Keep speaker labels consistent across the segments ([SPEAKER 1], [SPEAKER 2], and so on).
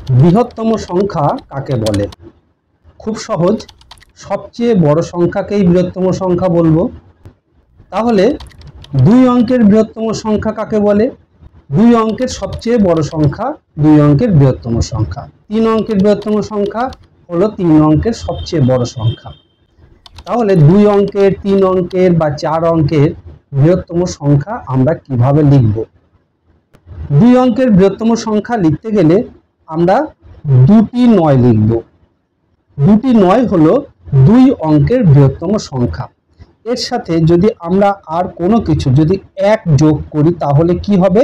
[SPEAKER 1] বৃহত্তম সংখ্যা কাকে বলে? খুব সহজ, সবচেয়ে বড় সংখ্যাকেই বৃহত্তম সংখ্যা বলবো। তাহলে 2 অঙ্কের বৃহত্তম সংখ্যা কাকে বলে? 2 অঙ্কের সবচেয়ে বড় সংখ্যা 2 অঙ্কের বৃহত্তম সংখ্যা। 3 অঙ্কের বৃহত্তম সংখ্যা হলো 3 অঙ্কের সবচেয়ে বড় সংখ্যা। তাহলে 2 অঙ্কের, 3 অঙ্কের বা 4 অঙ্কের বৃহত্তম সংখ্যা আমরা কিভাবে লিখব? 2 অঙ্কের বৃহত্তম সংখ্যা লিখতে গেলে আমরা 2টি 9 লিখব। 2টি 9 হলো 2 অঙ্কের বৃহত্তম সংখ্যা। এর সাথে যদি আমরা আর কোনো কিছু যদি 1 যোগ করি তাহলে কি হবে?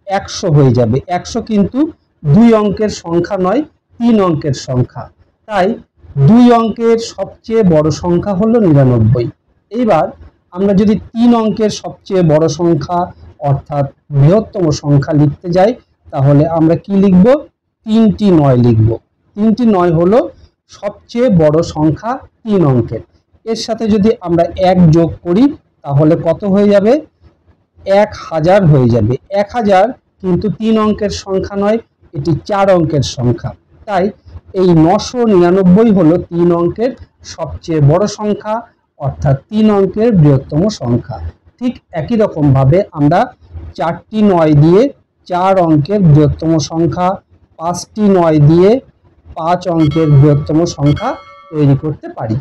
[SPEAKER 1] 100 হয়ে যাবে। 100 কিন্তু 2 অঙ্কের সংখ্যা নয়, 3 অঙ্কের সংখ্যা। তাই 2 অঙ্কের সবচেয়ে বড় সংখ্যা হলো 99। এইবার আমরা যদি 3 অঙ্কের সবচেয়ে বড় সংখ্যা অর্থাৎ বৃহত্তম সংখ্যা লিখতে যাই তাহলে আমরা কি লিখব? 3টি 9 লিখব। 3টি 9 হলো সবচেয়ে বড় সংখ্যা 3 অঙ্কের। এর সাথে যদি আমরা 1 যোগ করি তাহলে কত হয়ে যাবে? 1000 হয়ে যাবে। 1000 কিন্তু 3 অঙ্কের সংখ্যা নয়, এটি 4 অঙ্কের সংখ্যা। তাই এই 999 হলো 3 অঙ্কের সবচেয়ে বড় সংখ্যা অর্থাৎ 3 অঙ্কের বৃহত্তম সংখ্যা। ঠিক একই রকম ভাবে আমরা 4টি 9 দিয়ে 4 অঙ্কের বৃহত্তম সংখ্যা, 5টি 9 দিয়ে 5 অঙ্কের বৃহত্তম সংখ্যা তৈরি করতে পারি।